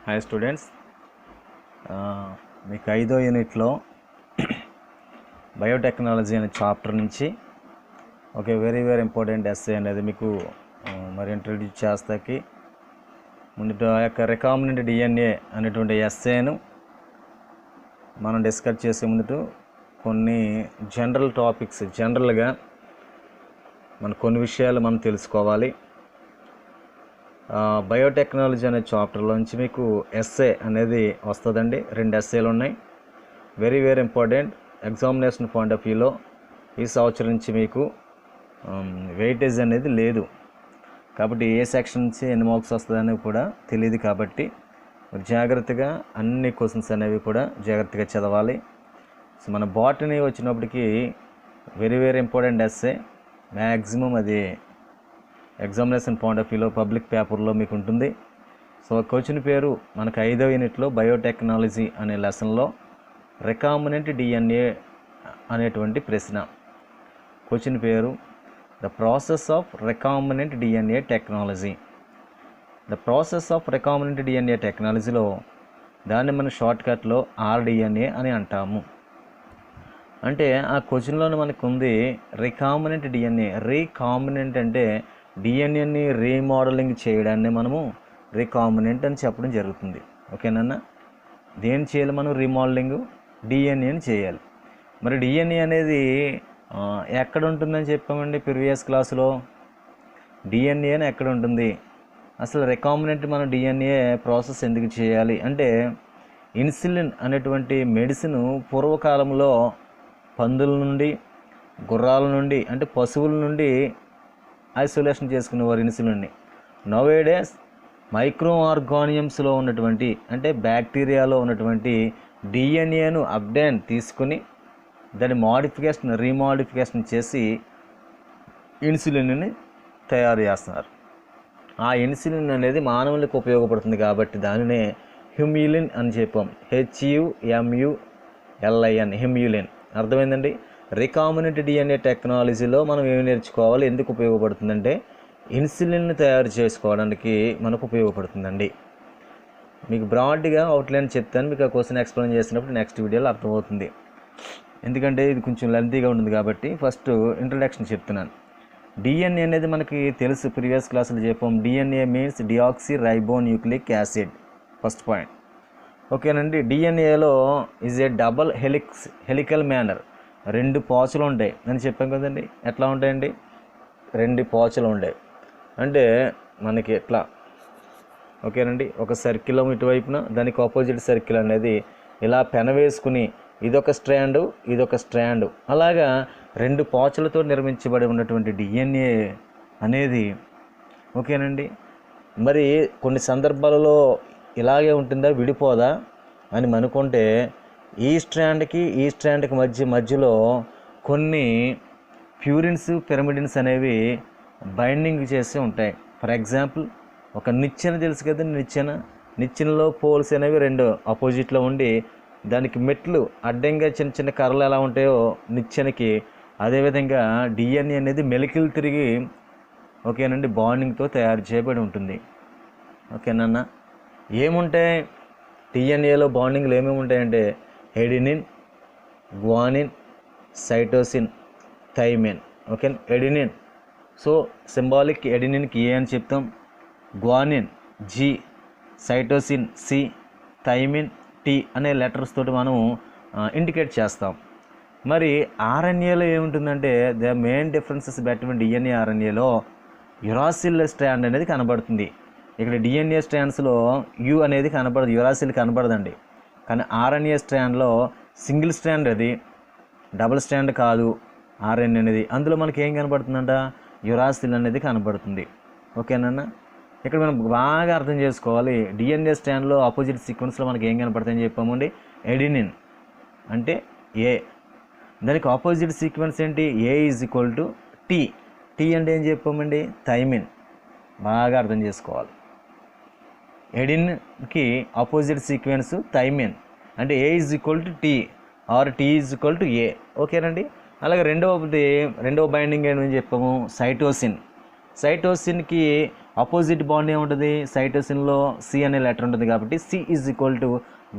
Hi students, మీకు 5వ యూనిట్లో బయోటెక్నాలజీ అనే చాప్టర్ నుంచి ఒక వెరీ ఇంపార్టెంట్ ఎస్సే అనేది మీకు మరి ఇంట్రడ్యూస్ చేస్తాకి ముందు ఆ యొక్క రికాంబినెంట్ డిఎన్ఏ అనేటువంటి ఎస్సేను మనం డిస్కస్ చేసే ముందు కొన్ని జనరల్ టాపిక్స్ జనరల్గా కొన్ని విషయాలు మనం తెలుసుకోవాలి. బయోటెక్నాలజీ అనే చాప్టర్లోంచి మీకు ఎస్సే అనేది వస్తుందండి. 2 ఎస్సేలు ఉన్నాయి. Very important. Examination point of వ్యూలో ఈ సంవత్సరం నుంచి మీకు వెయిటేజ్ అనేది లేదు కాబట్టి ఏ సెక్షన్ నుంచి ఎన్ని మార్క్స్ వస్తుందనేవి కూడా తెలియదు. కాబట్టి జాగ్రత్తగా అన్ని క్వశ్చన్స్ అనేవి కూడా జాగ్రత్తగా చదవాలి. సో మన బాటనీ వచ్చినప్పటికీ వెరీ ఇంపార్టెంట్ ఎస్సే. మ్యాక్సిమం అది ఎగ్జామినేషన్ పాయింట్ ఆఫ్ వ్యూలో పబ్లిక్ పేపర్లో మీకు ఉంటుంది. సో క్వశ్చన్ పేరు మనకు 5వ యూనిట్లో బయోటెక్నాలజీ అనే లెసన్లో రికాంబినెంట్ డిఎన్ఏ అనేటువంటి ప్రశ్న. క్వశ్చన్ పేరు the process of recombinant DNA technology. The process of recombinant DNA టెక్నాలజీలో దాన్ని మనం షార్ట్కట్లో ఆర్డిఎన్ఏ అని అంటాము. అంటే ఆ క్వశ్చన్లోనే మనకు ఉంది రికాంబినెంట్ డిఎన్ఏ. రీకాంబినెంట్ అంటే డిఎన్ఏని రీమోడలింగ్ చేయడాన్ని మనము రీకాంబినెంట్ అని చెప్పడం జరుగుతుంది. ఓకేనా? దేని చేయాలి మనం? రీమోడలింగ్ డిఎన్ఏని చేయాలి. మరి డిఎన్ఏ అనేది ఎక్కడ ఉంటుందని చెప్పామండి ప్రీవియస్ క్లాసులో. డిఎన్ఏని ఎక్కడ ఉంటుంది? అసలు రికాంబినెంట్ మనం డిఎన్ఏ ప్రాసెస్ ఎందుకు చేయాలి అంటే ఇన్సులిన్ అనేటువంటి మెడిసిన్ పూర్వకాలంలో పందుల నుండి, గుర్రాల నుండి, అంటే పశువుల నుండి ఐసోలేషన్ చేసుకునేవారు ఇన్సులిన్ని. నోవేడేస్ మైక్రో ఆర్గానిజమ్స్లో ఉన్నటువంటి, అంటే బ్యాక్టీరియాలో ఉన్నటువంటి డిఎన్ఏను అప్డేన్ తీసుకుని దాని రీమాడిఫికేషన్ చేసి ఇన్సులిన్ని తయారు చేస్తున్నారు. ఆ ఇన్సులిన్ అనేది మానవులకు ఉపయోగపడుతుంది కాబట్టి దానినే హ్యూమ్యులిన్ అని చెప్పాం. HUMULIN హ్యూమ్యులిన్. అర్థమైందండి? రికాంబినెంట్ డిఎన్ఏ టెక్నాలజీలో మనం ఏమి నేర్చుకోవాలి, ఎందుకు ఉపయోగపడుతుందంటే ఇన్సులిన్ని తయారు చేసుకోవడానికి మనకు ఉపయోగపడుతుందండి. మీకు బ్రాడ్గా అవుట్లైన్ చెప్తాను, మీకు ఆ క్వశ్చన్ ఎక్స్ప్లెయిన్ చేసినప్పుడు నెక్స్ట్ వీడియోలో అర్థమవుతుంది. ఎందుకంటే ఇది కొంచెం లెంతీగా ఉంటుంది కాబట్టి ఫస్ట్ ఇంట్రడక్షన్ చెప్తున్నాను. డిఎన్ఏ అనేది మనకి తెలుసు, ప్రీవియస్ క్లాసులో చెప్పాం. DNA means deoxy ribo nucleic acid. First point. ఓకేనండి. డిఎన్ఏలో is a double helical manner. 2 పాచులు ఉంటాయి అని చెప్పాం కదండి. ఎట్లా ఉంటాయండి? 2 పాచులు ఉంటాయి. అంటే మనకి ఎట్లా, ఓకేనండి, ఒక సర్కిల్ ఇటువైపున దానికి ఆపోజిట్ సర్కిల్ అనేది ఇలా పెనవేసుకుని ఇదొక స్ట్రాండ్ అలాగా 2 పాచులతో నిర్మించబడి ఉన్నటువంటి డిఎన్ఏ అనేది, ఓకేనండి. మరి కొన్ని సందర్భాలలో ఇలాగే ఉంటుందా, విడిపోదా అని అనుకుంటే ఈ స్ట్రాండ్కి మధ్యలో కొన్ని ప్యూరిన్స్, పిరమిడిన్స్ అనేవి బైండింగ్ చేసి ఉంటాయి. ఫర్ ఎగ్జాంపుల్ ఒక నిచ్చెన తెలుసు కదా, నిచ్చెనలో పోల్స్ అనేవి 2 ఆపోజిట్లో ఉండి దానికి మెట్లు అడ్డంగా చిన్న కర్రలు ఎలా ఉంటాయో నిచ్చెనకి, అదేవిధంగా డిఎన్ఏ అనేది మెలికలు తిరిగి, ఓకేనండి, బాండింగ్తో తయారు చేయబడి ఉంటుంది. ఓకేనన్నా? ఏముంటాయి డిఎన్ఏలో బాండింగ్లు? ఏమేమి ఉంటాయంటే adenine, guanine, cytosine, thymine. Okay, adenine. So symbolic ఎడినిన్కి ఏ అని చెప్తాం, guanine G, cytosine C, thymine T అనే లెటర్స్ తోటి మనం ఇండికేట్ చేస్తాం. మరి ఆర్ఎన్ఏలో ఏముంటుందంటే the main differences between DNA ఆర్ఎన్ఏలో యురాసిల్ స్ట్రాండ్ అనేది కనబడుతుంది. ఇక్కడ డిఎన్ఏ స్ట్రాండ్స్లో యు అనేది కనబడదు, యురాసిల్ కనబడదండి. కానీ ఆర్ఎన్ఏ స్ట్రాండ్లో సింగిల్ స్ట్రాండ్, అది డబుల్ స్ట్రాండ్ కాదు ఆర్ఎన్ఏ అనేది. అందులో మనకి ఏం కనబడుతుందంట, యురాసిల్ అనేది కనబడుతుంది. ఓకేనా? ఇక్కడ మనం బాగా అర్థం చేసుకోవాలి. డిఎన్ఏ స్ట్రాండ్లో ఆపోజిట్ సీక్వెన్స్లో మనకి ఏం కనపడుతుందని చెప్పామండి, ఎడినిన్ అంటే ఏ. దానికి ఆపోజిట్ సీక్వెన్స్ ఏంటి, A = T. T అంటే ఏం చెప్పామండి, థైమిన్. బాగా అర్థం చేసుకోవాలి. ఎడిన్కి ఆపోజిట్ సీక్వెన్స్ థైమిన్ అంటే A = T or T = A. ఓకేనండి? అలాగే రెండవ బైండింగ్ ఏమని చెప్పాము, సైటోసిన్కి ఆపోజిట్ బాండ్ ఏముంటుంది, సైటోసిన్లో సి అనే లెటర్ ఉంటుంది కాబట్టి C is equal to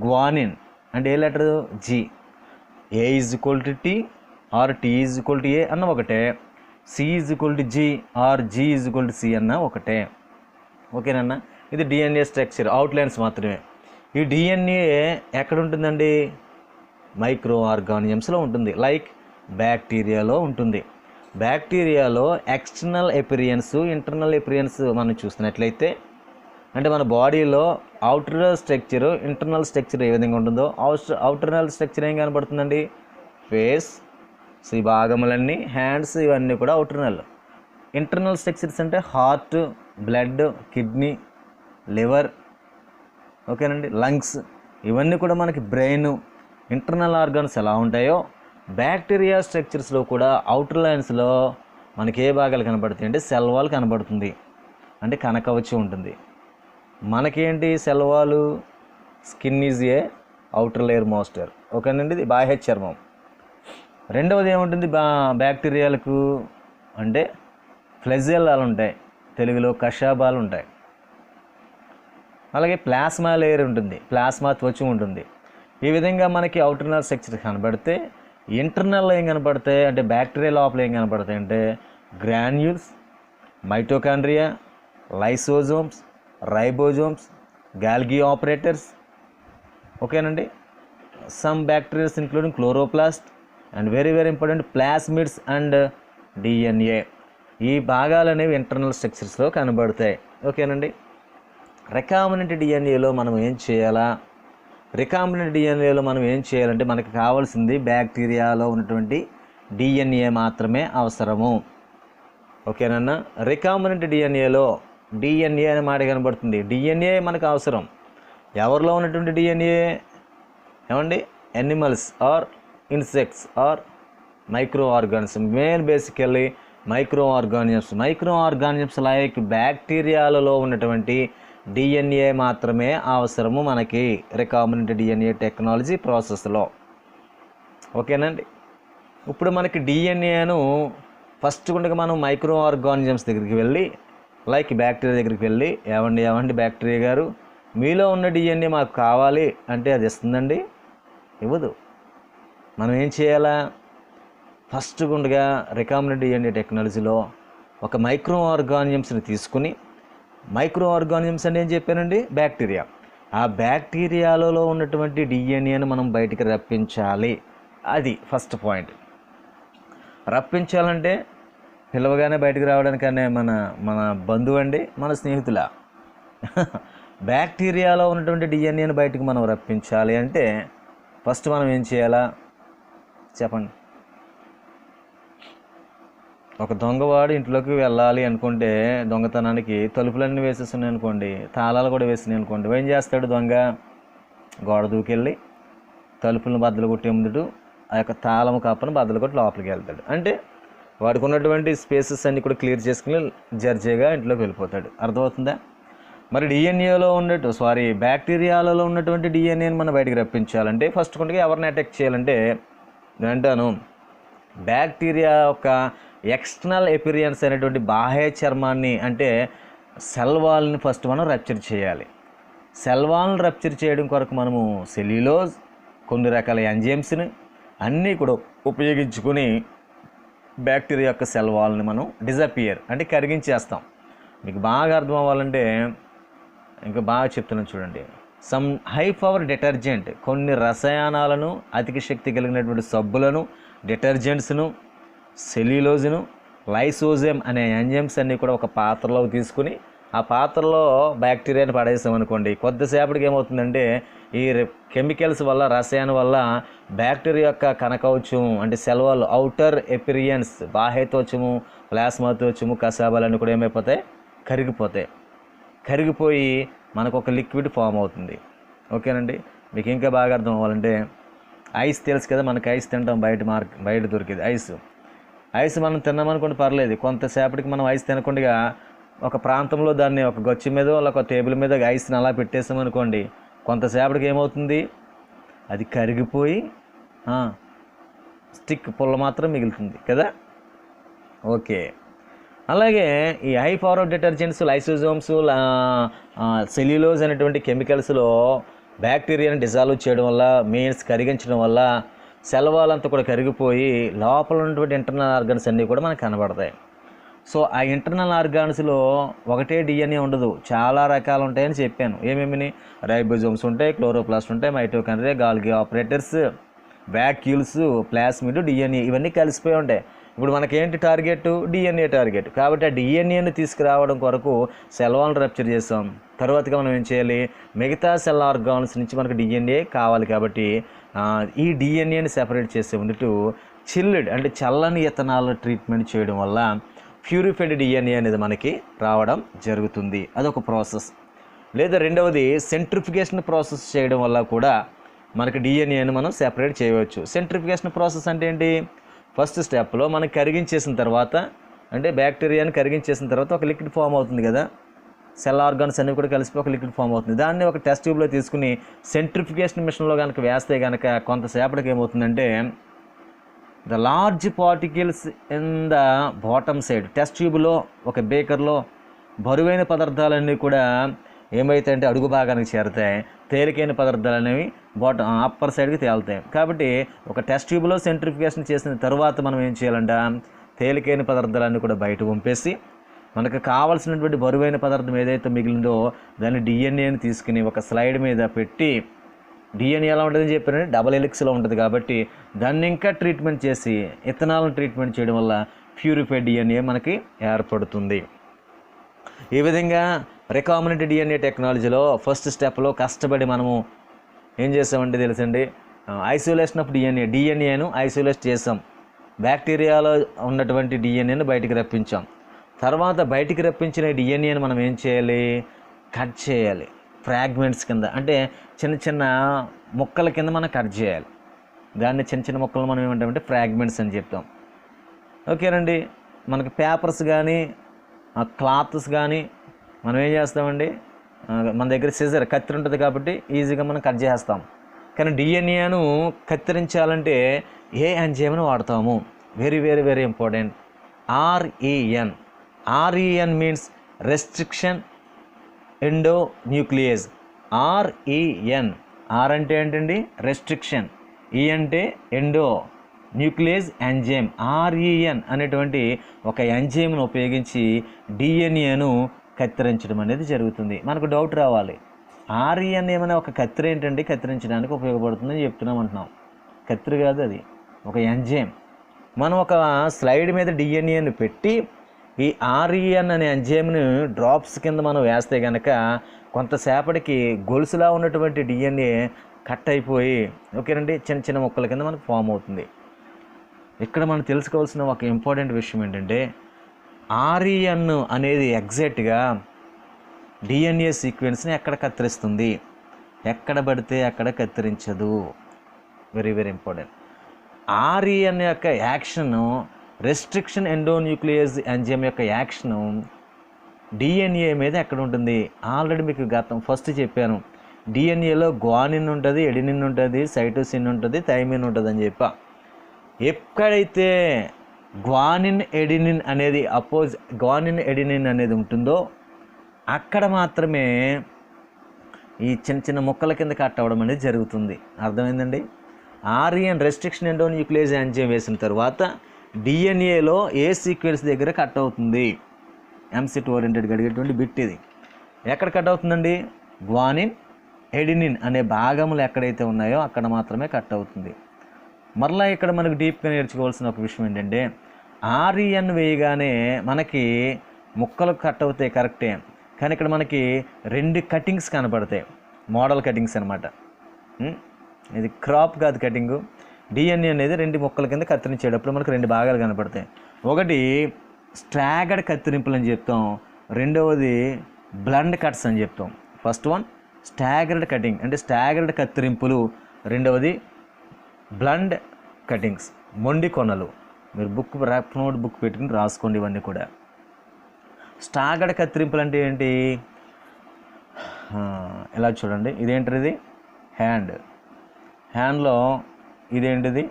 guanine. అంటే A letter, G. A is equal to T or T is equal to A అన్న ఒకటే, C is equal to G or G is equal to C అన్న ఒకటే. ఓకేనన్నా, ఇది DNA structure outlines మాత్రమే. ఈ DNA ఎక్కడ ఉంటుందండి, మైక్రో ఆర్గానిజమ్స్లో ఉంటుంది. లైక్ బ్యాక్టీరియాలో ఉంటుంది. బ్యాక్టీరియాలో ఎక్స్టర్నల్ ఎపిరియన్స్, ఇంటర్నల్ ఎపిరియన్స్ మనం చూసినట్లయితే, అంటే మన బాడీలో అవుటర్ స్ట్రక్చర్, ఇంటర్నల్ స్ట్రక్చర్ ఏ విధంగా ఉంటుందో అవుటర్నల్ స్ట్రక్చర్ ఏం కనబడుతుందండి, ఫేస్, ఈ భాగములన్నీ, హ్యాండ్స్, ఇవన్నీ కూడా అవుటర్నల్. ఇంటర్నల్ స్ట్రక్చర్స్ అంటే హార్ట్, బ్లడ్, కిడ్నీ, లివర్, ఓకేనండి, లంగ్స్, ఇవన్నీ కూడా మనకి బ్రెయిన్, ఇంటర్నల్ ఆర్గాన్స్ ఎలా ఉంటాయో బ్యాక్టీరియా స్ట్రక్చర్స్లో కూడా అవుటర్ లైన్స్లో మనకి ఏ భాగాలు కనబడతాయి అంటే సెల్ వాల్ కనబడుతుంది, అంటే కనకవచం ఉంటుంది. మనకేంటి cell wall, skin is a outer layer మోస్టర్, ఓకేనండి, ఇది బాహ్య చర్మం. రెండవది ఏముంటుంది బ్యాక్టీరియాలకు అంటే ఫ్లెజెల్లాలు ఉంటాయి, తెలుగులో కషాబాలు ఉంటాయి. అలాగే ప్లాస్మా లేయర్ ఉంటుంది, ప్లాస్మా త్వచం ఉంటుంది. ఈ విధంగా మనకి అవుటర్నల్ స్ట్రక్చర్ కనబడితే, ఇంటర్నల్లో ఏం కనపడతాయి అంటే బ్యాక్టీరియా లోపల ఏం కనపడతాయి అంటే granules, mitochondria, lysosomes, ribosomes, Golgi operators, ఓకేనండి, some bacterias including chloroplast and very very important plasmids and DNA. ఈ భాగాలు అనేవి ఇంటర్నల్ స్ట్రక్చర్స్లో కనబడతాయి. ఓకేనండి, రికాంబినెంట్ డిఎన్ఏలో మనం ఏం చేయాలా, రికాంబినెంట్ డిఎన్ఏలో మనం ఏం చేయాలంటే మనకి కావాల్సింది బ్యాక్టీరియాలో ఉన్నటువంటి డిఎన్ఏ మాత్రమే అవసరము. ఓకేనన్నా, రికాంబినెంట్ డిఎన్ఏలో డిఎన్ఏ అనే మాట కనబడుతుంది. డిఎన్ఏ మనకు అవసరం. ఎవరిలో ఉన్నటువంటి డిఎన్ఏ ఏమండి, animals or insects or micro organism, main basically micro organisms like బ్యాక్టీరియాలలో ఉన్నటువంటి డిఎన్ఏ మాత్రమే అవసరము మనకి రికాంబినెంట్ డిఎన్ఏ టెక్నాలజీ ప్రాసెస్లో. ఓకేనండి, ఇప్పుడు మనకి డిఎన్ఏను ఫస్ట్ గుండగా మనం మైక్రో ఆర్గానిజమ్స్ దగ్గరికి వెళ్ళి, లైక్ బ్యాక్టీరియా దగ్గరికి వెళ్ళి, ఏమండి బ్యాక్టీరియా గారు మీలో ఉన్న డిఎన్ఏ మాకు కావాలి అంటే అది ఇస్తుందండి, ఇవ్వదు. మనం ఏం చేయాలా, ఫస్ట్ గుండగా రికాంబినెంట్ డిఎన్ఏ టెక్నాలజీలో ఒక మైక్రో ఆర్గానిజమ్స్ని తీసుకుని, మైక్రో ఆర్గానిజమ్స్ అని ఏం చెప్పానండి, బ్యాక్టీరియా, ఆ బ్యాక్టీరియాలలో ఉన్నటువంటి డిఎన్ఏను మనం బయటికి రప్పించాలి. అది ఫస్ట్ పాయింట్. రప్పించాలంటే పిలవగానే బయటికి రావడానికనే మన బంధువు అండి, మన స్నేహితుల బ్యాక్టీరియాలో ఉన్నటువంటి డిఎన్ఏను బయటికి మనం రప్పించాలి అంటే ఫస్ట్ మనం ఏం చేయాలా చెప్పండి. ఒక దొంగవాడు ఇంట్లోకి వెళ్ళాలి అనుకుంటే దొంగతనానికి తలుపులన్నీ వేసేస్తున్నాయి అనుకోండి, తాళాలు కూడా వేసినాయి అనుకోండి, ఏం చేస్తాడు దొంగ, గోడ దూకెళ్ళి తలుపులను బద్దలు కొట్టే ముందు ఆ యొక్క తాళము కప్పను బద్దలు కొట్టి లోపలికి వెళ్తాడు. అంటే వాడికి ఉన్నటువంటి స్పేసెస్ అన్నీ కూడా క్లియర్ చేసుకుని జర్జీగా ఇంట్లోకి వెళ్ళిపోతాడు. అర్థమవుతుందా? మరి బ్యాక్టీరియాలలో ఉన్నటువంటి డిఎన్ఏని మనం బయటికి రప్పించాలంటే ఫస్ట్ కొద్దిగా ఎవరిని అటాక్ చేయాలంటే అంటాను బ్యాక్టీరియా యొక్క ఎక్స్టర్నల్ ఎపిరియన్స్ అనేటువంటి బాహ్య చర్మాన్ని, అంటే సెల్ వాల్ని ఫస్ట్ మనం రప్చర్ చేయాలి. సెల్ వాల్ని రప్చర్ చేయడం కొరకు మనము సెల్యులోజ్, కొన్ని రకాల ఎంజైమ్స్ని అన్నీ కూడా ఉపయోగించుకొని బ్యాక్టీరియా యొక్క సెల్ వాల్ని మనం డిజపియర్ అంటే కరిగించేస్తాం. మీకు బాగా అర్థం అవ్వాలంటే ఇంకా బాగా చెప్తున్నాను చూడండి. సమ్ హై పవర్ డిటర్జెంట్, కొన్ని రసాయనాలను, అధిక శక్తి కలిగినటువంటి సబ్బులను, డిటర్జెంట్స్ను, సెల్యులోజ్ను, లైసోజోమ్ అనే ఎంజైమ్స్ అన్నీ కూడా ఒక పాత్రలో తీసుకుని ఆ పాత్రలో బ్యాక్టీరియాని పడేసామనుకోండి, కొద్దిసేపటికి ఏమవుతుందంటే ఈ కెమికల్స్ వల్ల, రసాయనం వల్ల బ్యాక్టీరియా యొక్క కనకవచం అంటే సెల్ వాల్, అవుటర్ ఎపిరియన్స్, బాహ్యత్వచము, ప్లాస్మా త్వచము, కసాబాలన్నీ కూడా ఏమైపోతాయి, కరిగిపోయి మనకు ఒక లిక్విడ్ ఫామ్ అవుతుంది. ఓకేనండి, మీకు ఇంకా బాగా అర్థం అవ్వాలంటే ఐస్ తెలుసు కదా, మనకి ఐస్ తింటాం, బయట దొరికేది ఐస్ మనం తిన్నామనుకోండి పర్లేదు, కొంతసేపటికి మనం ఐస్ తినకుండా ఒక ప్రాంతంలో దాన్ని ఒక గచ్చు మీద ఒక టేబుల్ మీద ఐస్ని అలా పెట్టేసామనుకోండి, కొంతసేపటికి ఏమవుతుంది, అది కరిగిపోయి స్టిక్ పుల్ల మాత్రం మిగులుతుంది కదా. ఓకే, అలాగే ఈ high forward detergents, lysosomes, cellulose అనేటువంటి కెమికల్స్లో బ్యాక్టీరియాని డిజాల్వ్ చేయడం వల్ల, మీన్స్ కరిగించడం వల్ల సెల్ వాల్ అంతా కూడా కరిగిపోయి లోపల ఉన్నటువంటి ఇంటర్నల్ ఆర్గన్స్ అన్నీ కూడా మనకు కనబడతాయి. సో ఆ ఇంటర్నల్ ఆర్గాన్స్లో ఒకటే డిఎన్ఏ ఉండదు, చాలా రకాలు ఉంటాయని చెప్పాను. ఏమేమిని? రైబోజోమ్స్ ఉంటాయి, క్లోరోప్లాస్ట్ ఉంటాయి, mitochondria, Golgi operators, vacuoles, plasmid, DNA ఇవన్నీ కలిసిపోయి ఉంటాయి. ఇప్పుడు మనకేంటి టార్గెట్? DNA target. కాబట్టి ఆ డిఎన్ఏని తీసుకురావడం కొరకు సెల్ వాల్ని రప్చర్ చేస్తాం. తర్వాతగా మనం ఏం చేయాలి? మిగతా సెల్ ఆర్గాన్స్ నుంచి మనకు డిఎన్ఏ కావాలి. కాబట్టి ఈ డిఎన్ఏని సెపరేట్ చేసే ముందు చిల్డ్ అంటే చల్లని ఇథనాల్ ట్రీట్మెంట్ చేయడం వల్ల ప్యూరిఫైడ్ డిఎన్ఏ అనేది మనకి రావడం జరుగుతుంది. అదొక ప్రాసెస్. లేదా రెండవది సెంట్రిఫికేషన్ ప్రాసెస్ చేయడం వల్ల కూడా మనకి డిఎన్ఏని మనం సెపరేట్ చేయవచ్చు. సెంట్రిఫికేషన్ ప్రాసెస్ అంటే ఏంటి? ఫస్ట్ స్టెప్లో మనం కరిగించేసిన తర్వాత, అంటే బ్యాక్టీరియాని కరిగించేసిన తర్వాత ఒక లిక్విడ్ ఫామ్ అవుతుంది కదా, సెల్ ఆర్గాన్స్ అన్నీ కూడా కలిసి ఒక లిక్విడ్ ఫామ్ అవుతుంది. దాన్ని ఒక టెస్ట్ ట్యూబ్లో తీసుకుని సెంట్రిఫికేషన్ మిషన్లో కనుక వేస్తే కనుక కొంతసేపటికి ఏమవుతుందంటే the large particles in the bottom side, test ట్యూబ్లో ఒక బేకర్లో బరువైన పదార్థాలన్నీ కూడా ఏమైతే అంటే అడుగు భాగానికి చేరుతాయి, తేలికైన పదార్థాలు అనేవి అప్పర్ సైడ్కి తేలుతాయి. కాబట్టి ఒక టెస్ట్ ట్యూబ్లో సెంట్రిఫికేషన్ చేసిన తర్వాత మనం ఏం చేయాలంట? తేలికైన పదార్థాలన్నీ కూడా బయట పంపేసి మనకు కావాల్సినటువంటి బరువైన పదార్థం ఏదైతే మిగిలిందో దాన్ని డిఎన్ఏని తీసుకుని ఒక స్లైడ్ మీద పెట్టి, డిఎన్ఏ ఎలా ఉంటుందని చెప్పారంటే డబల్ హెలిక్స్లో ఉంటుంది కాబట్టి దాన్ని ఇంకా ట్రీట్మెంట్ చేసి ఇథనాల్ని ట్రీట్మెంట్ చేయడం వల్ల ప్యూరిఫైడ్ డిఎన్ఏ మనకి ఏర్పడుతుంది. ఈ విధంగా రికాంబినెంట్ డిఎన్ఏ టెక్నాలజీలో ఫస్ట్ స్టెప్లో కష్టపడి మనము ఏం చేసామంటే తెలుసండి, ఐసోలేషన్ ఆఫ్ డిఎన్ఏను ఐసోలేట్ చేసాం. బ్యాక్టీరియాలో ఉన్నటువంటి డిఎన్ఏను బయటికి రప్పించాం. తర్వాత బయటికి రప్పించిన డిఎన్ఏను మనం ఏం చేయాలి? కట్ చేయాలి. ఫ్రాగ్మెంట్స్ కింద, అంటే చిన్న చిన్న ముక్కల కింద మనం కట్ చేయాలి. దాన్ని చిన్న చిన్న ముక్కలు మనం ఏమంటామంటే ఫ్రాగ్మెంట్స్ అని చెప్తాం. ఓకేనండి. మనకి పేపర్స్ కానీ క్లాత్స్ కానీ మనం ఏం చేస్తామండి, మన దగ్గర సిజర్ కత్తిరి ఉంటుంది కాబట్టి ఈజీగా మనం కట్ చేస్తాం. కానీ డిఎన్ఏను కత్తిరించాలంటే ఏ ఎంజైమ్ని వాడతాము? Very very very important. REN means restriction endonuclease. REN, R అంటే ఏంటండి? రెస్ట్రిక్షన్, ఈ అంటే ఎండో, న్యూక్లియేజ్ ఎంజైమ్. ఆర్ఈఎన్ అనేటువంటి ఒక ఎంజైమ్ను ఉపయోగించి డిఎన్ఏను కత్తిరించడం అనేది జరుగుతుంది. మనకు డౌట్ రావాలి, ఆర్ఈఎన్ ఏమైనా ఒక కత్తిరి ఏంటండి కత్తిరించడానికి ఉపయోగపడుతుందని చెప్తున్నాం అంటున్నాం. కత్తిరి కాదు, అది ఒక ఎంజైమ్. మనం ఒక స్లైడ్ మీద డిఎన్ఏను పెట్టి ఈ ఆర్ఈఎన్ అనే ఎంజైమ్ని డ్రాప్స్ కింద మనం వేస్తే కనుక కొంతసేపటికి గొలుసులా ఉన్నటువంటి డిఎన్ఏ కట్ అయిపోయి, ఓకేనండి, చిన్న చిన్న ముక్కల కింద మనకు ఫామ్ అవుతుంది. ఇక్కడ మనం తెలుసుకోవాల్సిన ఒక ఇంపార్టెంట్ విషయం ఏంటంటే ఆర్ఈఎన్ అనేది ఎగ్జాక్ట్గా డిఎన్ఏ సీక్వెన్స్ని ఎక్కడ కత్తిరిస్తుంది? ఎక్కడ పడితే అక్కడ కత్తిరించదు. Very very important. ఆర్ఈఎన్ యొక్క యాక్షను, రెస్ట్రిక్షన్ ఎండోన్యూక్లియేజ్ ఎంజైమ్ యొక్క యాక్షను డిఎన్ఏ మీద ఎక్కడ ఉంటుంది? ఆల్రెడీ మీకు ఫస్ట్ చెప్పాను, డిఎన్ఏలో గ్వానిన్ ఉంటుంది, ఎడినిన్ ఉంటుంది, సైటోసిన్ ఉంటుంది, థైమిన్ ఉంటుంది అని చెప్పా. ఎక్కడైతే గ్వానిన్ ఎడినిన్ అనేది ఉంటుందో అక్కడ మాత్రమే ఈ చిన్న చిన్న ముక్కల కింద కట్ అవ్వడం అనేది జరుగుతుంది. అర్థమైందండి? ఆర్ఈఎన్ రెస్ట్రిక్షన్ ఎండోన్యూక్లియేజ్ ఎంజైమ్ వేసిన తర్వాత డిఎన్ఏలో ఏ సీక్వెన్స్ దగ్గర కట్ అవుతుంది? ఎంసెట్ ఓరియంటెడ్గా అడిగేటువంటి బిట్ ఇది. ఎక్కడ కట్ అవుతుందండి? గ్వానిన్ ఎడినిన్ అనే భాగములు ఎక్కడైతే ఉన్నాయో అక్కడ మాత్రమే కట్ అవుతుంది. మరలా ఇక్కడ మనకు డీప్గా నేర్చుకోవాల్సిన ఒక విషయం ఏంటంటే ఆర్ఈఎన్ వేయగానే మనకి ముక్కలు కట్ అవుతాయి, కరెక్టే. కానీ ఇక్కడ మనకి 2 కటింగ్స్ కనపడతాయి, మోడల్ కటింగ్స్ అనమాట. ఇది క్రాప్ కాదు కటింగు. డిఎన్ఏ అనేది 2 ముక్కల కింద కత్తిరించేటప్పుడు మనకు 2 భాగాలు కనపడతాయి. ఒకటి స్ట్రాగర్డ్ కత్తిరింపులు అని చెప్తాం, రెండవది బ్లండ్ కట్స్ అని చెప్తాం. ఫస్ట్ వన్ స్టాగర్డ్ కటింగ్ అంటే స్టాగర్డ్ కత్తిరింపులు, రెండవది బ్లండ్ కటింగ్స్ మొండి కొనలు. మీరు నోట్ బుక్ పెట్టుకుని రాసుకోండి ఇవన్నీ కూడా. స్టాగర్డ్ కత్తిరింపులు అంటే ఏంటి? ఇలా చూడండి, ఇదేంటిది? హ్యాండ్లో ఇదేంటిది?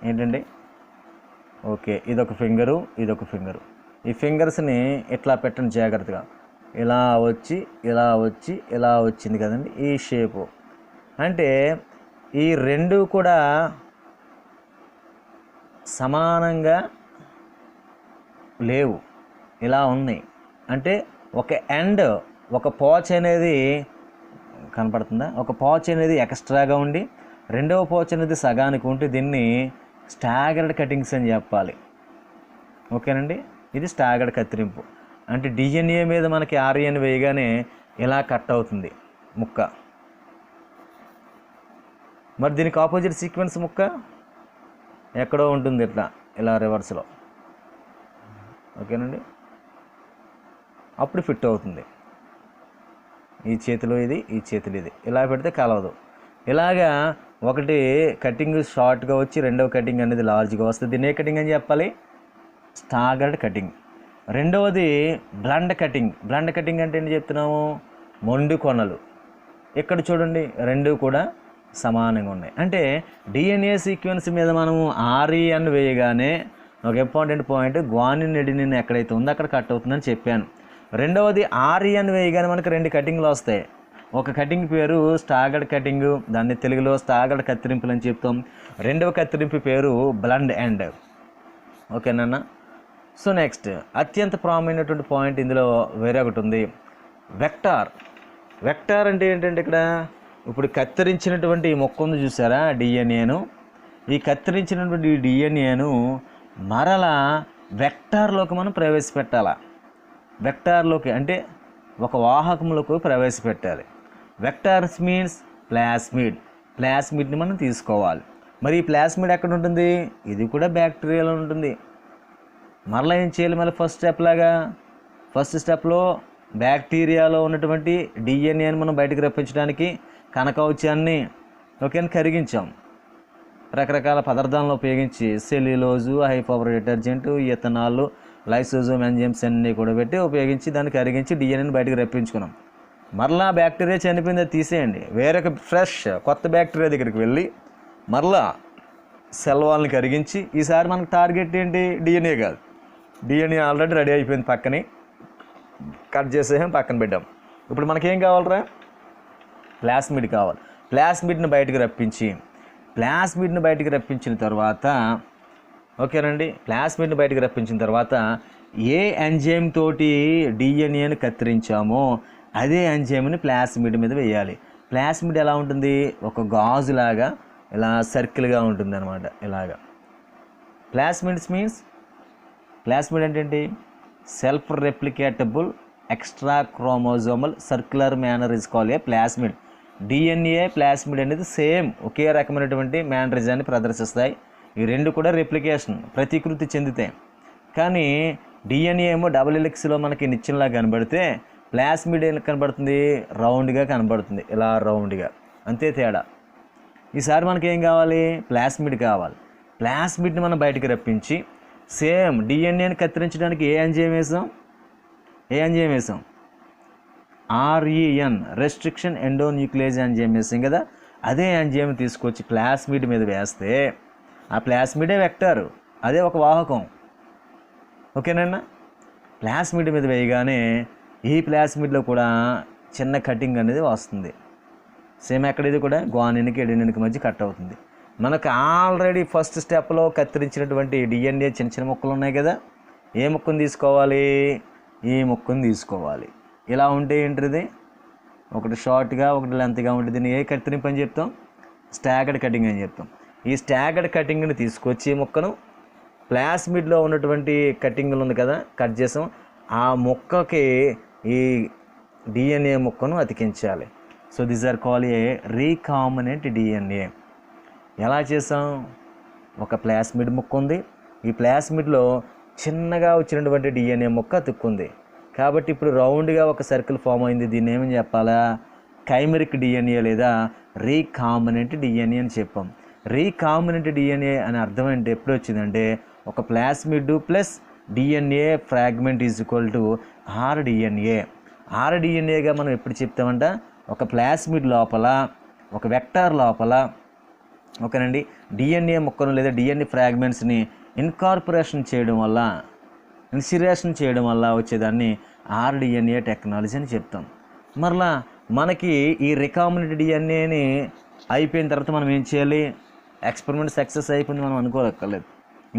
ఏంటండి? ఓకే, ఇదొక ఫింగరు, ఇదొక ఫింగరు. ఈ ఫింగర్స్ని ఇట్లా పెట్టండి జాగ్రత్తగా. ఇలా వచ్చి ఇలా వచ్చి ఇలా వచ్చింది కదండి ఈ షేపు. అంటే ఈ రెండు కూడా సమానంగా లేవు, ఇలా ఉన్నాయి. అంటే ఒక ఎండ్, ఒక పాచ్ అనేది కనపడుతుందా, ఒక పాచ్ అనేది ఎక్స్ట్రాగా ఉండి రెండవ పాచ్ అనేది సగానికి ఉంటే దీన్ని స్టాగర్డ్ కటింగ్స్ అని చెప్పాలి. ఓకేనండి, ఇది స్టాగర్డ్ కత్తిరింపు. అంటే డిఎన్ఏ మీద మనకి ఆర్ఎన్ వేయగానే ఇలా కట్ అవుతుంది ముక్క. మరి దీనికి ఆపోజిట్ సీక్వెన్స్ ముక్క ఎక్కడో ఉంటుంది, ఇట్లా ఇలా రివర్స్లో. ఓకేనండి, అప్పుడు ఫిట్ అవుతుంది. ఈ చేతిలో ఇది, ఈ చేతిలో ఇది, ఇలా పెడితే కలవదు. ఇలాగా ఒకటి కటింగ్ షార్ట్గా వచ్చి రెండవ కటింగ్ అనేది లార్జ్గా వస్తుంది. దీన్ని ఏ కటింగ్ అని చెప్పాలి? Staggered cutting. రెండవది బ్లండ్ కటింగ్. బ్లండ్ కటింగ్ అంటే ఏంటి చెప్తున్నాము? మొండి కొనలు. ఇక్కడ చూడండి, రెండు కూడా సమానంగా ఉన్నాయి. అంటే డిఎన్ఏ సీక్వెన్స్ మీద మనము ఆర్ఈఎన్ వేయగానే ఒక ఇంపార్టెంట్ పాయింట్, గ్వానిన్ ఎడినిన్ ఎక్కడైతే ఉందో అక్కడ కట్ అవుతుందని చెప్పాను. రెండవది ఆర్ఈఎన్ వేయగానే మనకు రెండు కటింగ్లు వస్తాయి. ఒక కటింగ్ పేరు స్టాగర్డ్ కటింగ్, దాన్ని తెలుగులో స్టాగర్డ్ కత్తిరింపులు అని చెప్తాం. రెండవ కత్తిరింపు పేరు బ్లండ్ ఎండ్. ఓకేనా? సో నెక్స్ట్ అత్యంత ప్రాముఖ్యమైనటువంటి పాయింట్ ఇందులో వేరే ఒకటి ఉంది, వెక్టార్. వెక్టార్ అంటే ఏంటంటే ఇక్కడ ఇప్పుడు కత్తిరించినటువంటి ఈ మొక్క ఉంది చూసారా, డిఎన్ఏను. ఈ కత్తిరించినటువంటి ఈ డిఎన్ఏను మరలా వెక్టార్లోకి మనం ప్రవేశపెట్టాలి. వెక్టార్లోకి అంటే ఒక వాహకంలోకి ప్రవేశపెట్టాలి. Vectors means plasmid. ప్లాస్మిడ్ని మనం తీసుకోవాలి. మరి ఈ ప్లాస్మిడ్ ఎక్కడ ఉంటుంది? ఇది కూడా బ్యాక్టీరియాలో ఉంటుంది. మరలా ఏం చేయాలి? మళ్ళీ ఫస్ట్ స్టెప్లో బ్యాక్టీరియాలో ఉన్నటువంటి డిఎన్ఏని మనం బయటకు రప్పించడానికి కనకవచాన్ని కరిగించాం. రకరకాల పదార్థాలను ఉపయోగించి cellulose, high power detergent, ethanol, lysosome enzymes అన్నీ కూడా పెట్టి ఉపయోగించి దాన్ని కరిగించి డిఎన్ఏని బయటకు రప్పించుకున్నాం. మరలా బ్యాక్టీరియా చనిపోయింది, అది తీసేయండి. వేరొక ఫ్రెష్ కొత్త బ్యాక్టీరియా దగ్గరికి వెళ్ళి మరలా సెల్ వాల్ని కరిగించి, ఈసారి మనకు టార్గెట్ ఏంటి? డిఎన్ఏ కాదు, డిఎన్ఏ ఆల్రెడీ రెడీ అయిపోయింది, పక్కని కట్ చేసేసాం, పక్కన పెట్టాం. ఇప్పుడు మనకేం కావాలరా? ప్లాస్మిడ్ కావాలి. ప్లాస్మిడ్ని బయటకు రప్పించిన తర్వాత ఓకేనండి, ప్లాస్మిడ్ని బయటకు రప్పించిన తర్వాత ఏ ఎంజైమ్ తోటి డిఎన్ఏని కత్తిరించామో అదే ఎంజైమ్ని ప్లాస్మిడ్ మీద వేయాలి. ప్లాస్మిడ్ ఎలా ఉంటుంది? ఒక గాజులాగా ఇలా సర్కిల్గా ఉంటుంది అనమాట, ఇలాగా. ప్లాస్మిడ్ అంటే ఏంటి? Self replicatable extra chromosomal circular మేనరిజ్ call a plasmid. DNA plasmid అనేది సేమ్ ఒకే రకమైనటువంటి మేనరిజాన్ని ప్రదర్శిస్తాయి. ఈ రెండు కూడా రెప్లికేషన్, ప్రతికృతి చెందుతాయి. కానీ డిఎన్ఏ ఏమో డబుల్ హెలిక్స్లో మనకి నిచ్చెనలా కనబడితే ప్లాస్మిడ్ ఏం కనబడుతుంది? రౌండ్గా కనబడుతుంది, ఇలా రౌండ్గా. అంతే తేడా. ఈసారి మనకి ఏం కావాలి? ప్లాస్మిడ్ కావాలి. ప్లాస్మిడ్ని మనం బయటకు రప్పించి సేమ్ డిఎన్ఏని కత్తిరించడానికి ఏ ఎంజైమ్ వేసాం? ఆర్ఈఎన్, రెస్ట్రిక్షన్ ఎండోన్యూక్లియేజ్ ఎంజైమ్ వేసాం కదా. అదే ఎంజైమ్ తీసుకొచ్చి ప్లాస్మిడ్ మీద వేస్తే ఆ ప్లాస్మిడే వెక్టర్, అదే ఒక వాహకం. ఓకేనన్నా? ప్లాస్మిడ్ మీద వేయగానే ఈ ప్లాస్మిడ్లో కూడా చిన్న కటింగ్ అనేది వస్తుంది. సేమ్ ఎక్కడ ఇది కూడా గ్వానిన్కి ఎడినిన్కి మధ్య కట్ అవుతుంది. మనకు ఆల్రెడీ ఫస్ట్ స్టెప్లో కత్తిరించినటువంటి డిఎన్ఏ చిన్న చిన్న ముక్కలు ఉన్నాయి కదా, ఏ ముక్కను తీసుకోవాలి? ఈ ముక్కను తీసుకోవాలి. ఇలా ఉంటే ఏంటిది? ఒకటి షార్ట్గా, ఒకటి లెంత్గా ఉంటుంది. దీన్ని ఏ కత్తిరింపు అని చెప్తాం? స్టాగర్డ్ కటింగ్ అని చెప్తాం. ఈ స్టాగర్డ్ కటింగ్ని తీసుకొచ్చి ముక్కను ప్లాస్మిడ్లో ఉన్నటువంటి కటింగ్లు ఉంది కదా, కట్ చేసాం, ఆ ముక్కకి ఈ డిఎన్ఏ ముక్కను అతికించాలి. So this are call a recombinant DNA. ఎలా చేసాం? ఒక ప్లాస్మిడ్ ముక్క ఉంది, ఈ ప్లాస్మిడ్లో చిన్నగా వచ్చినటువంటి డిఎన్ఏ ముక్క అతుక్కుంది. కాబట్టి ఇప్పుడు రౌండ్గా ఒక సర్కిల్ ఫామ్ అయింది. దీన్ని ఏమని చెప్పాలా? కైమెరిక్ డిఎన్ఏ లేదా రీకాంబినెంట్ డిఎన్ఏ అని చెప్పాం. రీకాంబినెంట్ డిఎన్ఏ అని అర్థం అంటే ఎప్పుడు వచ్చిందంటే, ఒక plasmid plus DNA fragment is equal to rDNA. ఆర్డిఎన్ఏగా మనం ఎప్పుడు చెప్తామంట? ఒక ప్లాస్మిడ్ లోపల, ఒక వెక్టార్ లోపల ఓకేనండి, డిఎన్ఏ ముక్కను లేదా డిఎన్ఏ ఫ్రాగ్మెంట్స్ని ఇన్కార్పొరేషన్ చేయడం వల్ల, ఇన్సిరేషన్ చేయడం వల్ల వచ్చేదాన్ని ఆర్డిఎన్ఏ టెక్నాలజీ అని చెప్తాం. మరలా మనకి ఈ రికాంబినెంట్ డిఎన్ఏని అయిపోయిన తర్వాత మనం ఏం చేయాలి? ఎక్స్పెరిమెంట్ సక్సెస్ అయిపోయింది మనం అనుకోలేక్కర్లేదు,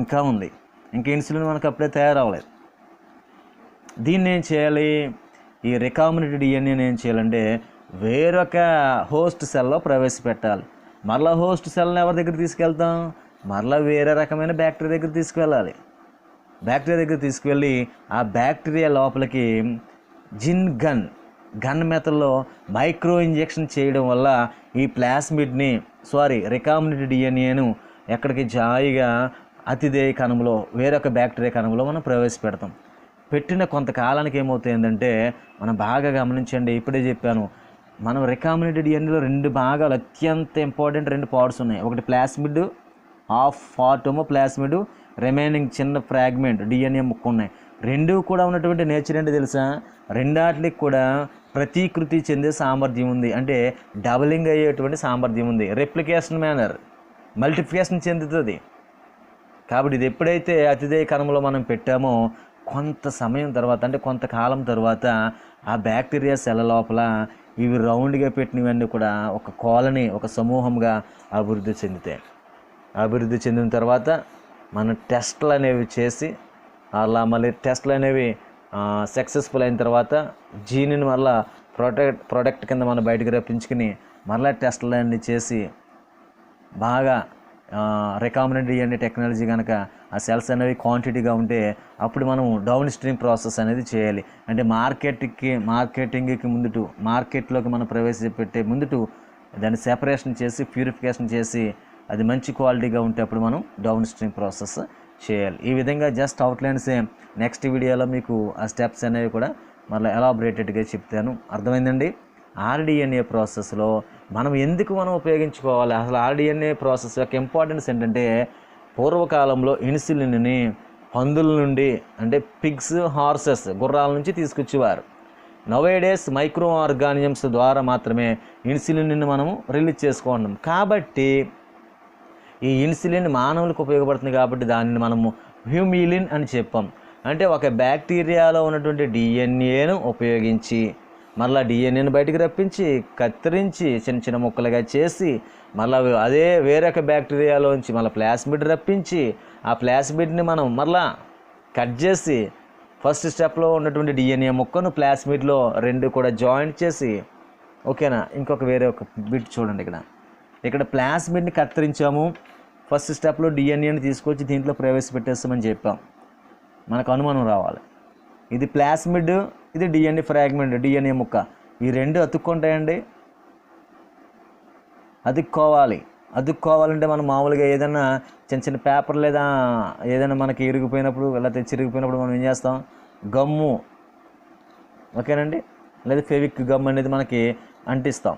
ఇంకా ఉంది, ఇంకా ఇన్సులిన్ మనకు అప్పుడే తయారవ్వలేదు. దీన్ని ఏం చేయాలి? ఈ రికాంబినెంట్ డిఎన్ఏని ఏం చేయాలంటే వేరొక హోస్ట్ సెల్లో ప్రవేశపెట్టాలి. మరలా హోస్ట్ సెల్ని ఎవరి దగ్గర తీసుకెళ్తాం? మరలా వేరే రకమైన బ్యాక్టీరియా దగ్గర తీసుకువెళ్ళాలి. బ్యాక్టీరియా దగ్గర తీసుకువెళ్ళి ఆ బ్యాక్టీరియా లోపలికి గన్ మెథడ్లో మైక్రో ఇంజెక్షన్ చేయడం వల్ల ఈ ప్లాస్మిడ్ని రికాంబినెంట్ డిఎన్ఏను ఎక్కడికి జాయిగా అతిదేయ కణంలో, వేరొక బ్యాక్టీరియా కణంలో మనం ప్రవేశపెడతాం. పెట్టిన కొంతకాలానికి ఏమవుతుందంటే, మనం బాగా గమనించండి, ఇప్పుడే చెప్పాను, మనం రికాంబినెంట్ డిఎన్ఏలో 2 భాగాలు అత్యంత ఇంపార్టెంట్ 2 పార్ట్స్ ఉన్నాయి. ఒకటి ప్లాస్మిడ్, హాఫ్ పార్ట్ ఏమో ప్లాస్మిడ్, రిమైనింగ్ చిన్న ఫ్రాగ్మెంట్ డిఎన్ఏ ముక్క ఉన్నాయి. 2 కూడా ఉన్నటువంటి నేచర్ ఏంటి తెలుసా? రెండాటికి కూడా ప్రతికృతి చెందే సామర్థ్యం ఉంది, అంటే డబలింగ్ అయ్యేటువంటి సామర్థ్యం ఉంది. రెప్లికేషన్ మేనర్, మల్టిప్లికేషన్ చెందుతుంది. కాబట్టి ఇది ఎప్పుడైతే అతిదేయ కణంలో మనం పెట్టామో కొంత సమయం తర్వాత, అంటే కొంతకాలం తర్వాత ఆ బ్యాక్టీరియా సెల్ లోపల ఇవి రౌండ్గా పెట్టినవన్నీ కూడా ఒక కాలనీ, ఒక సమూహంగా అభివృద్ధి చెందుతాయి. అభివృద్ధి చెందిన తర్వాత మన టెస్ట్లు అనేవి చేసి, అలా మళ్ళీ టెస్ట్లు అనేవి సక్సెస్ఫుల్ అయిన తర్వాత జీనిని మళ్ళీ ప్రొడక్ట్ కింద మనం బయటకు రప్పించుకుని మళ్ళీ టెస్ట్లు అన్నీ చేసి బాగా రికాంబినెంట్ డిఎన్ఏ టెక్నాలజీ కనుక ఆ సెల్స్ అనేవి క్వాంటిటీగా ఉంటే అప్పుడు మనం డౌన్ స్ట్రీమ్ ప్రాసెస్ అనేది చేయాలి. అంటే మార్కెటింగ్కి ముందుటు, మార్కెట్లోకి మనం ప్రవేశపెట్టే ముందుటు దాన్ని సెపరేషన్ చేసి, ప్యూరిఫికేషన్ చేసి, అది మంచి క్వాలిటీగా ఉంటే అప్పుడు మనం డౌన్ స్ట్రీమ్ ప్రాసెస్ చేయాలి. ఈ విధంగా జస్ట్ అవుట్లైన్సే. నెక్స్ట్ వీడియోలో మీకు ఆ స్టెప్స్ అనేవి కూడా మళ్ళీ ఎలాబరేటెడ్గా చెప్తాను. అర్థమైందండి? ఆర్డిఎన్ఏ ప్రాసెస్లో మనం ఉపయోగించుకోవాలి? అసలు ఆర్డిఎన్ఏ ప్రాసెస్ యొక్క ఇంపార్టెన్స్ ఏంటంటే, పూర్వకాలంలో ఇన్సులిన్ని పందుల నుండి, అంటే పిగ్స్, హార్సెస్, గుర్రాల నుంచి తీసుకొచ్చేవారు. నవేడేస్ మైక్రో ఆర్గానిజమ్స్ ద్వారా మాత్రమే ఇన్సులిన్ని మనము రిలీజ్ చేసుకుంటున్నాం. కాబట్టి ఈ ఇన్సులిన్ మానవులకు ఉపయోగపడుతుంది కాబట్టి దానిని మనము హ్యూమిలిన్ అని చెప్పాం. అంటే ఒక బ్యాక్టీరియాలో ఉన్నటువంటి డిఎన్ఏను ఉపయోగించి మళ్ళీ డిఎన్ఏను బయటికి రప్పించి, కత్తిరించి చిన్న చిన్న ముక్కలుగా చేసి, మళ్ళీ అదే వేరొక బ్యాక్టీరియాలోంచి మళ్ళీ ప్లాస్మిడ్ రప్పించి, ఆ ప్లాస్మిడ్ని మనం మళ్ళా కట్ చేసి ఫస్ట్ స్టెప్లో ఉన్నటువంటి డిఎన్ఏ ముక్కను ప్లాస్మిడ్లో 2 కూడా జాయింట్ చేసి, ఓకేనా? వేరే ఒక బిట్ చూడండి, ఇక్కడ ప్లాస్మిడ్ని కత్తిరించాము. ఫస్ట్ స్టెప్లో డిఎన్ఏని తీసుకొచ్చి దీంట్లో ప్రవేశపెట్టేస్తామని చెప్పాం. మనకు అనుమానం రావాలి, ఇది ప్లాస్మిడ్, ఇది డిఎన్ఏ ఫ్రాగ్మెంట్, డిఎన్ఏ ముక్క, ఈ 2 అతుక్కుంటాయండి. అతుక్కోవాలంటే మనం మామూలుగా ఏదైనా చిన్న చిన్న పేపర్ లేదా ఏదైనా మనకి ఇరిగిపోయినప్పుడు, లేకపోతే చిరిగిపోయినప్పుడు మనం ఏం చేస్తాం? గమ్ము, ఓకేనండి, లేదా ఫెవిక్ గమ్ అనేది మనకి అంటిస్తాం.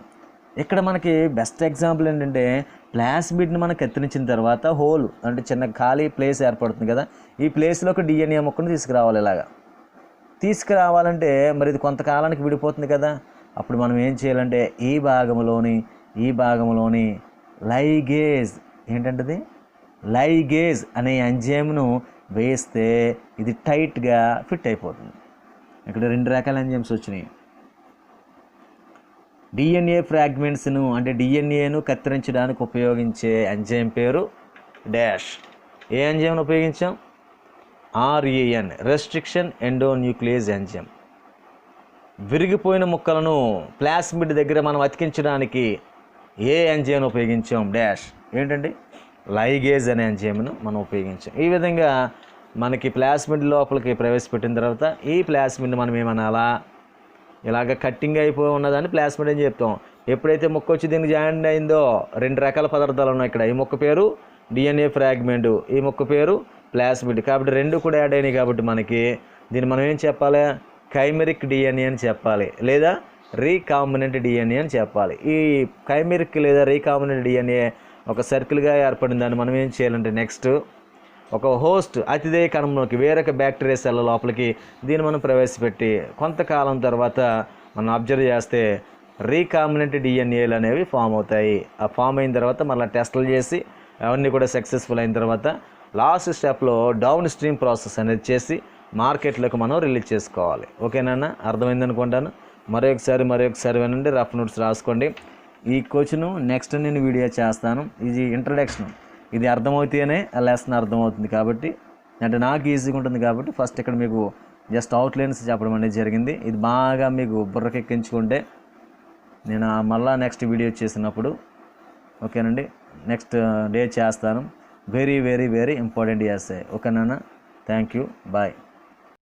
ఇక్కడ మనకి బెస్ట్ ఎగ్జాంపుల్ ఏంటంటే, ప్లాస్మిడ్ని మనం కత్తిరించిన తర్వాత హోల్, అంటే చిన్న ఖాళీ ప్లేస్ ఏర్పడుతుంది కదా, ఈ ప్లేస్లోకి డిఎన్ఏ ముక్కను తీసుకురావాలి. ఇలాగా తీసుకురావాలంటే మరి ఇది కొంతకాలానికి విడిపోతుంది కదా, అప్పుడు మనం ఏం చేయాలంటే ఈ భాగంలోని లైగేజ్, ఏంటంటది లైగేజ్ అనే ఎంజైమ్ను వేస్తే ఇది టైట్గా ఫిట్ అయిపోతుంది. ఇక్కడ 2 రకాల ఎంజైమ్స్ వచ్చినాయి. డిఎన్ఏ ఫ్రాగ్మెంట్స్ను, అంటే డిఎన్ఏను కత్తిరించడానికి ఉపయోగించే ఎంజైమ్ పేరు డాష్. ఏ ఎంజైమ్ను ఉపయోగించాం? ఆర్ఈఎన్, రెస్ట్రిక్షన్ ఎండోన్యూక్లియేజ్ ఎంజైమ్. విరిగిపోయిన ముక్కలను ప్లాస్మిడ్ దగ్గర మనం అతికించడానికి ఏ ఎంజైమ్ను ఉపయోగించాం? డాష్. ఏంటండి? లైగేజ్ అనే ఎంజైమ్ను మనం ఉపయోగించాం. ఈ విధంగా మనకి ప్లాస్మిడ్ లోపలికి ప్రవేశపెట్టిన తర్వాత ఈ ప్లాస్మిడ్ని మనం ఏమనాలా? ఇలాగ కట్టింగ్ అయిపోయి ఉన్నదాన్ని ప్లాస్మిడ్ అని చెప్తాం. ఎప్పుడైతే ముక్క వచ్చి దీనికి జాయిన్ అయిందో 2 రకాల పదార్థాలు ఉన్నాయి ఇక్కడ. ఈ ముక్క పేరు డిఎన్ఏ ఫ్రాగ్మెంటు, ఈ ముక్క పేరు ప్లాస్మిడ్. కాబట్టి 2 కూడా యాడ్ అయినాయి కాబట్టి మనకి దీన్ని మనం ఏం చెప్పాలి? కైమెరిక్ డిఎన్ఏ అని చెప్పాలి, లేదా రీకాంబినెంట్ డిఎన్ఏ అని చెప్పాలి. ఈ కైమెరిక్ లేదా రీకాంబినెంట్ డిఎన్ఏ ఒక సర్కిల్గా ఏర్పడిన దాన్ని మనం ఏం చేయాలంటే, నెక్స్ట్ ఒక హోస్ట్ అతిదేయ కణంలోకి, వేరొక బ్యాక్టీరియా సెల్ లోపలికి దీన్ని మనం ప్రవేశపెట్టి కొంతకాలం తర్వాత మనం అబ్జర్వ్ చేస్తే రీకాంబినెంట్ డిఎన్ఏలు అనేవి ఫామ్ అవుతాయి. ఆ ఫామ్ అయిన తర్వాత మళ్ళీ టెస్టులు చేసి అవన్నీ కూడా సక్సెస్ఫుల్ అయిన తర్వాత లాస్ట్ స్టెప్లో డౌన్ స్ట్రీమ్ ప్రాసెస్ అనేది చేసి మార్కెట్లోకి మనం రిలీజ్ చేసుకోవాలి. ఓకేనా? అర్థమైంది అనుకుంటాను. మరొకసారి వినండి, రఫ్ నోట్స్ రాసుకోండి. ఈ క్వశ్చన్ నెక్స్ట్ నేను వీడియో చేస్తాను. ఇది ఇంట్రడక్షన్, ఇది అర్థమవుతేనే ఆ లెసన్ అర్థమవుతుంది. కాబట్టి అంటే నాకు ఈజీగా ఉంటుంది కాబట్టి ఫస్ట్ ఇక్కడ మీకు జస్ట్ అవుట్లైన్స్ చెప్పడం అనేది జరిగింది. ఇది బాగా మీకు బుర్రకెక్కించుకుంటే నేను మళ్ళీ నెక్స్ట్ వీడియో చేసినప్పుడు ఓకేనండి నెక్స్ట్ డే చేస్తాను. Very very very important essay. ఓకేనా? Thank you, bye.